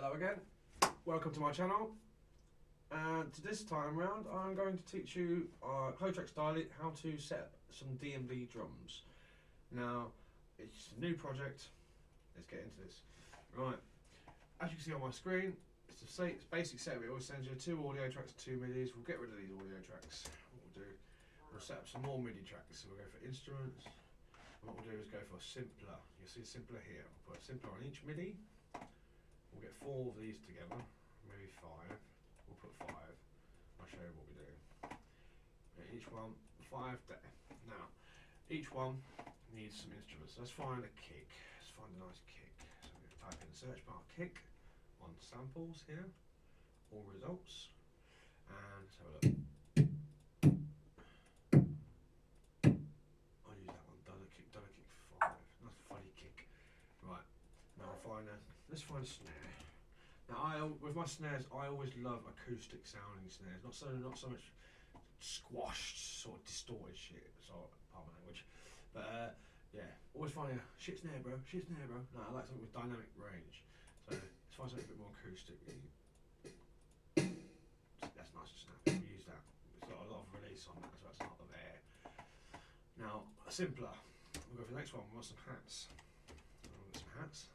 Hello again, welcome to my channel, and this time round I'm going to teach you Hotrack style how to set up some DMD drums. Now it's a new project, let's get into this. Right, as you can see on my screen, it's the basic setup. It always sends you 2 audio tracks, 2 MIDIs. We'll get rid of these audio tracks. What we'll do, we'll set up some more MIDI tracks. So we'll go for instruments, and what we'll do is go for simpler. You'll see simpler here. We'll put simpler on each MIDI. We'll get 4 of these together, maybe 5. We'll put 5. I'll show you what we do. Each one, 5 there. Now, each one needs some instruments. Let's find a kick. Let's find a nice kick. So we're going to type in the search bar kick on samples here, all results, and let's have a look. I'll use that one. Done a kick 5. Nice funny kick. Right. Now I'll find a. Let's find a snare. Now, with my snares, I always love acoustic sounding snares, not so much squashed, sort of distorted shit. Sorry, pardon my language. But yeah, always find a shit snare, bro. Shit snare, bro. No, I like something with dynamic range. So let's find something a bit more acoustic. That's nice and snappy. We use that. It's got a lot of release on that, so that's not there. Now, simpler. We'll go for the next one. We want some hats. We'll get some hats.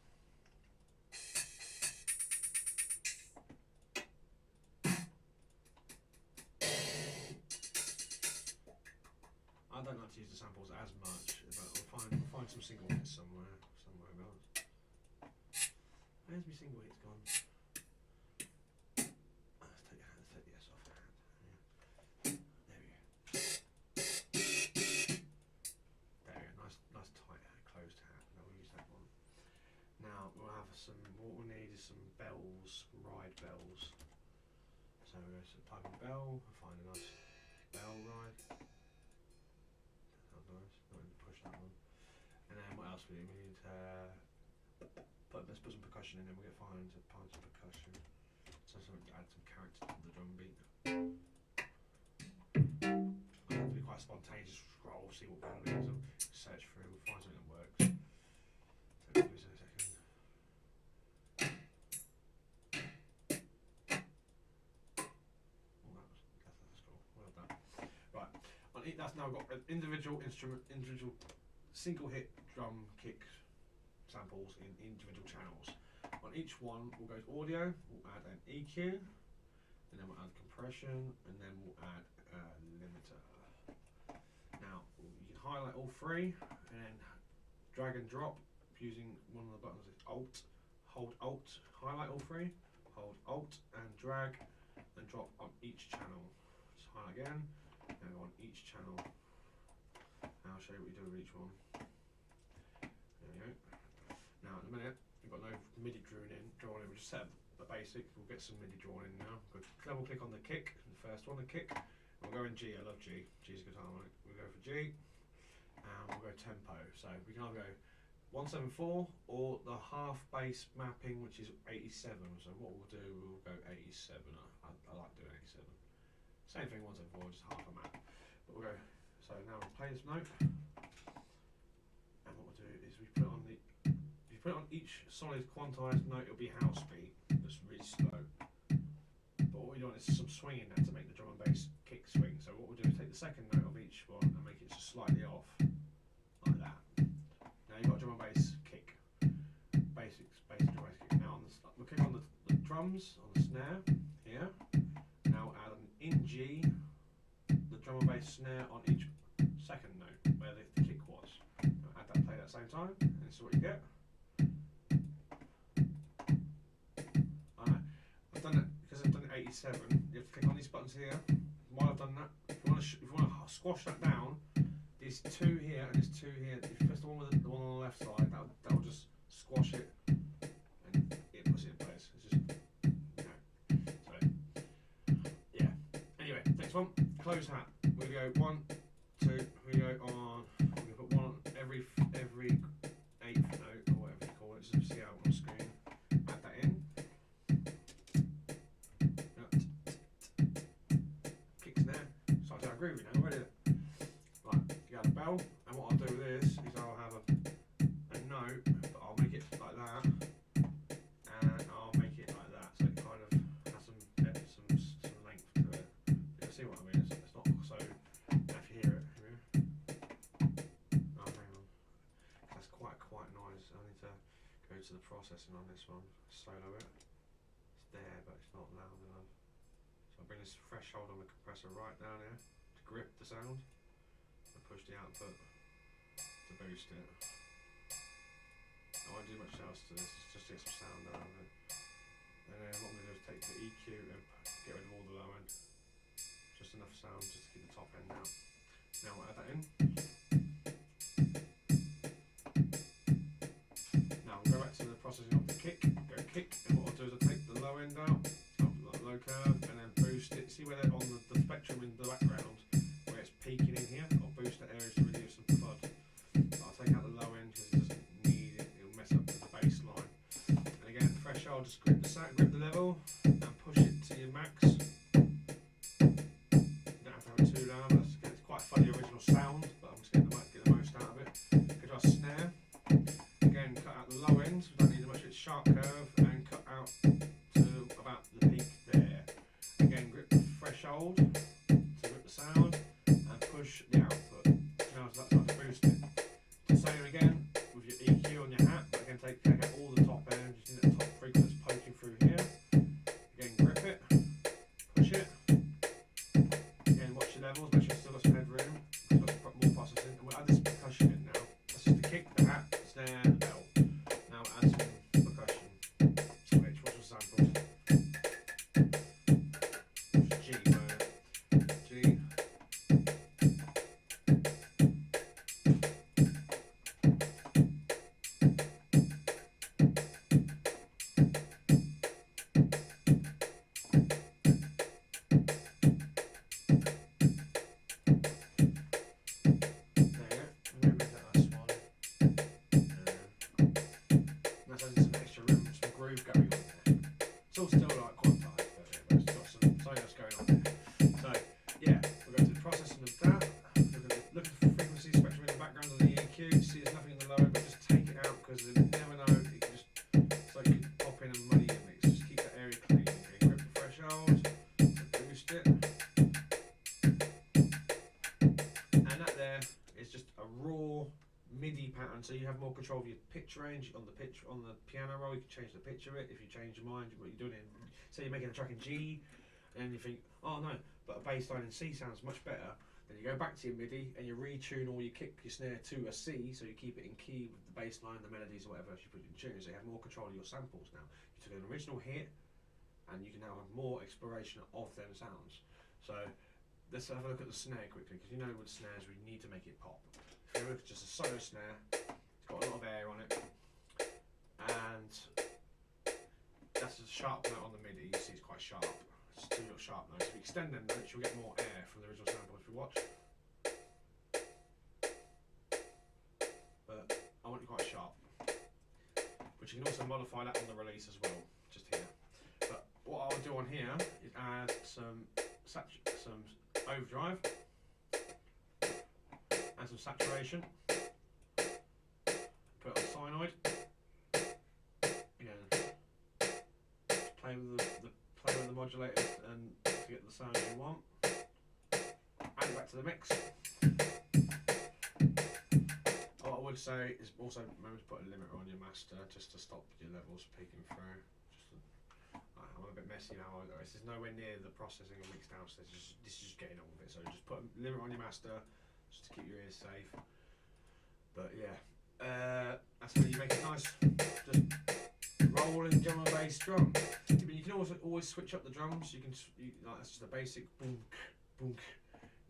I don't like to use the samples as much, but we'll find some single hits somewhere else. Where's my single hits gone? Let's take the S off the hat. Yeah. There we go. There we go. Nice tight hat, closed hat. Now we'll use that one. Now we'll have some. What we need is some bells, ride bells. So we're going to type in bell and find a nice bell ride. Push that one, and then what else we need? We need let's put some percussion in, and we'll get fine to find some percussion. So something to add some character to the drum beat. I have to be quite spontaneous. Scroll, see what melody is, and search through. We'll find something that works. So give us a second. Oh, that's cool. Well done. Right. That's now got an individual single hit drum kick samples in individual channels. On each one we'll go to audio, we'll add an EQ, and then we'll add compression, and then we'll add a limiter. Now you can highlight all 3 and then drag and drop using one of the buttons. It's Alt, hold Alt, highlight all 3, hold Alt and drag and drop on each channel. Just highlight again. Now go on each channel. Now I'll show you what you do with each one. There we go. Now in a minute, we've got no MIDI drawn in. We'll just set up the basic. We'll get some MIDI drawn in now. We'll double click on the kick, the first one, the kick. We'll go in G. I love G. G's a good harmonic. We'll go for G, and we'll go tempo. So we can either go 174 or the half bass mapping, which is 87. So what we'll do, we'll go 87. I like doing 87. Same thing, 174, just half a map. But we'll go, so now we'll play this note. And what we'll do is we put on if you put it on each solid quantized note, it'll be house beat. That's really slow. But what we're doing is some swinging now to make the drum and bass kick swing. So what we'll do is take the second note of each one and make it just slightly off. Like that. Now you've got drum and bass kick. Basic drum and bass kick. Now we'll click on the drums, on the snare, here. Now add in G, the drum and bass snare on each second note where the kick was. Now add that play at the same time, and this is what you get. I've done it because I've done it 87. You have to click on these buttons here. While I've done that, if you want to squash that down, there's 2 here and there's 2 here. If you press the one with the one on the left side, that will just squash it and it puts it in place. It's just. Next one, closed hat. We go 1, 2. We go on. We put 1 on every 8th note or whatever you call it. Just see how on the screen. Add that in. Kick snare. Starting to groovy now. Ready? Right. You got a bell, and what I'll do with this is I'll have a note, but I'll make it like that, and I'll make it like to the processing on this one. Solo it. It's there, but it's not loud enough. So I bring this threshold on the compressor right down here to grip the sound, and push the output to boost it. I won't do much else to this, it's just to get some sound out of it. And then what I'm going to do is take the EQ and get rid of all the low end. Just enough sound just to keep the top end out. Now I'll add that in. Now I'll go back to the processing of the kick. Go kick, and what I'll do is I'll take the low end out, low curve, and then boost it. See where they're on the spectrum in the background, where it's peaking in here? I'll boost that area to relieve some FUD. But I'll take out the low end because it doesn't need it, it'll mess up the bass line. And again, threshold, just grip the level and push it to your max. You don't have to have it too loud, it's quite a funny original sound, but I'm just getting get the most out of it. Go to our snare. Again, cut out the low end, we don't need much of its sharp curve, and cut out to about the peak there. Again, grip the threshold to grip the sound and push the output. Now so that's how to boost it. The same again with your EQ on your hat, but again take out all the top end, just need that top frequency poking through here. Again, grip it, push it. Again, watch your levels, make sure you've still got some headroom, you've got more processing, and we'll add this percussion in now. That's just the kick, the hat, the snare, the bell. Now add some percussion. Which was a sample. G, G. It's all still like quantized, but it's got something else going on there. So yeah, we'll go to the processing of that. Look at the frequency spectrum in the background of the EQ. See there's nothing in the low, but just take it out because you never know. It can just, it's like you can pop in and muddy your mix. Just keep that area clean. Okay, grip the threshold to boost it. And that there is just a raw MIDI pattern, so you have more control of your pitch range on the piano roll. You can change the pitch of it if you change your mind. What you're doing in, say you're making a track in G, and you think, oh no, but a bass line in C sounds much better. Then you go back to your MIDI and you retune all your kick, your snare to a C, so you keep it in key with the bass line, the melodies, or whatever else you put in tune. So you have more control of your samples now. You took an original hit, and you can now have more exploration of them sounds. So let's have a look at the snare quickly, because you know with snares we need to make it pop. If you look at just a solo snare, it's got a lot of air on it, and that's a sharp note on the MIDI. You see it's quite sharp. It's two little sharp notes. If you extend them notes, you'll get more air from the original sample if you watch. But I want it quite sharp. But you can also modify that on the release as well, just here. But what I'll do on here is add some overdrive and some saturation. Put it on sinoid. Again, play with the modulators and to get the sound you want. Add it back to the mix. What I would say is also remember to put a limiter on your master just to stop your levels peeking through. I'm a bit messy now. This is nowhere near the processing and mix downstairs. This is just getting on with it. So just put a limiter on your master just to keep your ears safe. But yeah, that's how you make it nice. Just rolling drum and bass drum. You can also always switch up the drums. You can like that's just a basic boom, boom.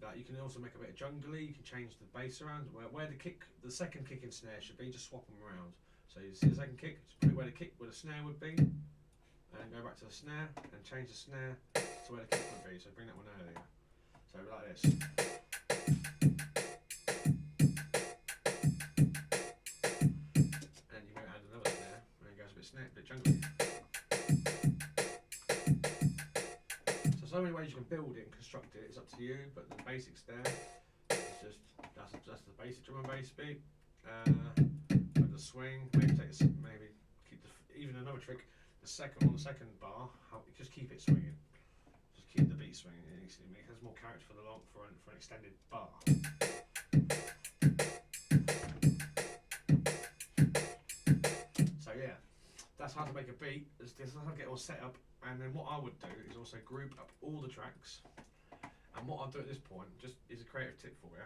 Like you can also make a bit of jungly. You can change the bass around where the second kick and snare should be. Just swap them around. So you see the second kick, just put it where the snare would be. And go back to the snare and change the snare to where the kick would be. So bring that one earlier. So like this. And you might add another snare, and it goes a bit jungly. So many ways you can build it and construct it. It's up to you, but the basics there. It's just that's the basic drum and bass beat. With the swing, maybe keep even another trick. On the second bar, just keep it swinging. Just keep the beat swinging. It has more character for an extended bar. So yeah. that's how to make a beat. This is how to get all set up. And then what I would do is also group up all the tracks. And what I'll do at this point, just is a creative tip for you,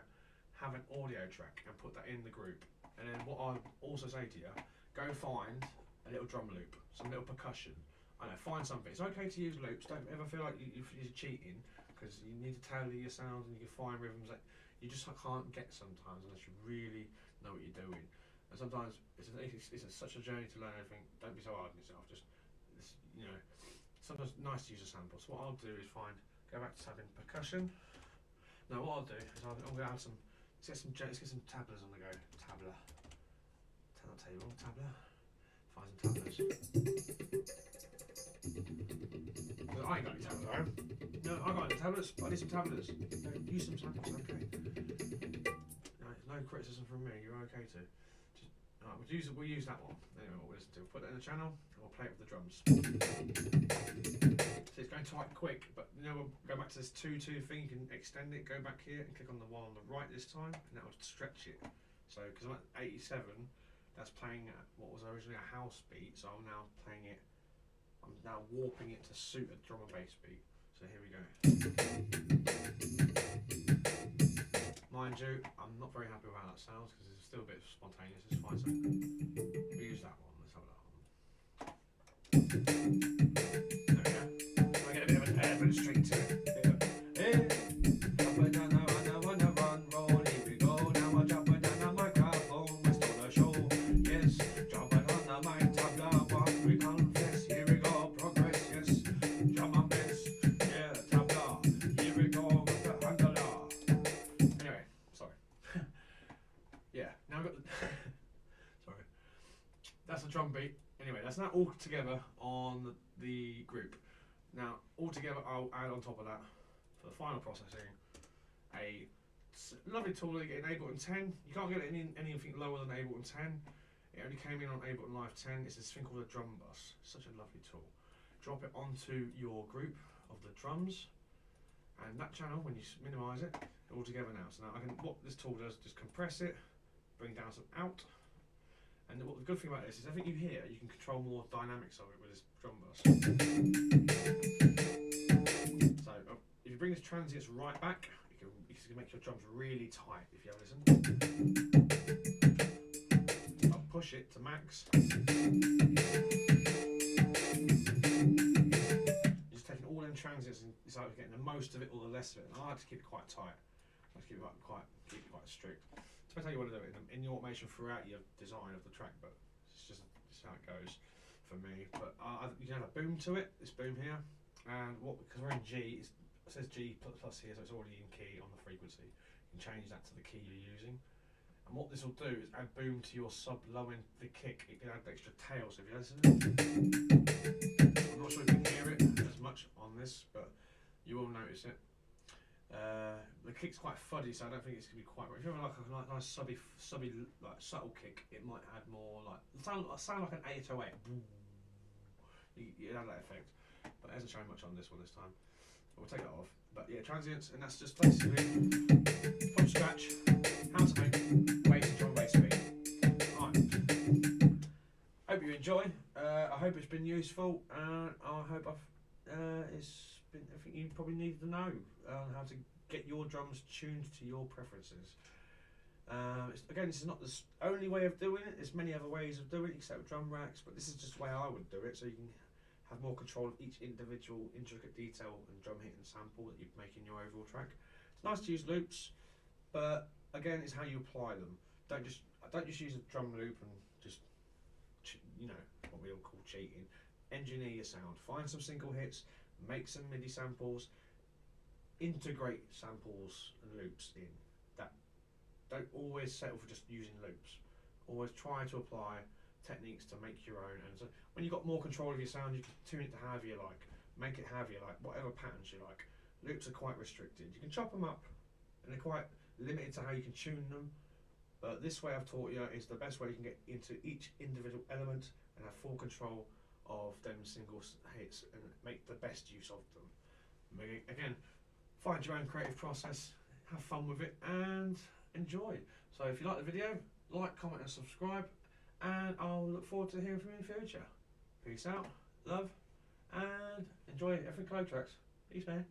have an audio track and put that in the group. And then what I'll also say to you, go find a little drum loop, some little percussion. I know, find something. It's okay to use loops. Don't ever feel like you're cheating, because you need to tailor your sounds and you can find rhythms that you just can't get sometimes unless you really know what you're doing. And sometimes it's such a journey to learn everything. Don't be so hard on yourself. Just, you know, sometimes it's nice to use a sample. So what I'll do is go back to having percussion. Now what I'll do is I'm going to add some. Let's get some tablas on the go. Tabla. Turn that table. Tabla. Find some tablas. I ain't got any tablas, I am. No, I got any tablets, but I need some tablas. No, use some samples, okay. No criticism from me, you're okay too. Alright, we'll use that one. Anyway, what we'll listen to. We'll put that in the channel and we'll play it with the drums. So it's going quite quick, but you know, we'll go back to this 2-2 thing. You can extend it, go back here and click on the one on the right this time, and that will stretch it. So, because I'm at 87, that's playing at what was originally a house beat, so I'm now playing it. I'm now warping it to suit a drum and bass beat. So here we go. Mind you, I'm not very happy with how that sounds because it's still a bit spontaneous. It's fine. So we use that one. Let's have that one. There we go. I get a bit of an air, but it's straight to it. Hey, jump it down, I wanna run, roll. Here we go. Now I jump it down the microphone. Let's do the show. Yes, jump it on the mic, tabla, what we confess. Here we go, progress. Yes, drum and bass. Yeah, tabla. Here we go with the handler. Anyway, sorry. Yeah, now I've got the sorry. That's the drum beat. Anyway, that's now all together on the group. Now, all together, I'll add on top of that, for the final processing, a lovely tool that you get in Ableton 10. You can't get it in anything lower than Ableton 10. It only came in on Ableton Live 10. It's this thing called a drum bus. Such a lovely tool. Drop it onto your group of the drums, and that channel, when you minimise it, all together now. So now what this tool does, just compress it, bring down some out. And the good thing about this is everything you hear, you can control more dynamics of it with this drum bus. So if you bring this transients right back, you can make your drums really tight if you have listen. I'll push it to max. You're just taking all them transients and it's either getting the most of it or the less of it. And I like to keep it quite tight. I like to keep it quite strict. Depends how you want to do it in your automation throughout your design of the track, but it's just how it goes for me. But you can have a boom to it, this boom here, and because we're in G, it says G plus here, so it's already in key on the frequency. You can change that to the key you're using. And what this will do is add boom to your sub low end, the kick. It can add extra tail, so if you listen, I'm not sure if you can hear it as much on this, but you will notice it. The kick's quite fuddy, so I don't think it's going to be quite right. If you have like a nice subby, like subtle kick, it might add more like sound like an 808. You add that effect, but it hasn't shown much on this one this time. But we'll take that off. But yeah, transients, and that's just basically from scratch how to make bass and drum bass beat. Alright. Hope you enjoy. I hope it's been useful, and I hope it's been everything you probably needed to know on how to get your drums tuned to your preferences. Again, this is not the only way of doing it. There's many other ways of doing it except with drum racks, but this is just the way I would do it, so you can have more control of each individual intricate detail and drum hit and sample that you make in your overall track. It's nice to use loops, but again, it's how you apply them. Don't just use a drum loop and just, you know, what we all call cheating. Engineer your sound. Find some single hits, make some MIDI samples, integrate samples and loops in. Don't always settle for just using loops. Always try to apply techniques to make your own. And so when you've got more control of your sound, you can tune it to however you like. Make it however you like, whatever patterns you like. Loops are quite restricted. You can chop them up, and they're quite limited to how you can tune them. But this way I've taught you is the best way you can get into each individual element and have full control of them single hits and make the best use of them. Again, find your own creative process, have fun with it, and enjoy. So if you like the video, like, comment and subscribe, and I'll look forward to hearing from you in the future. Peace out, love, and enjoy everything Code Tracks. Peace, man.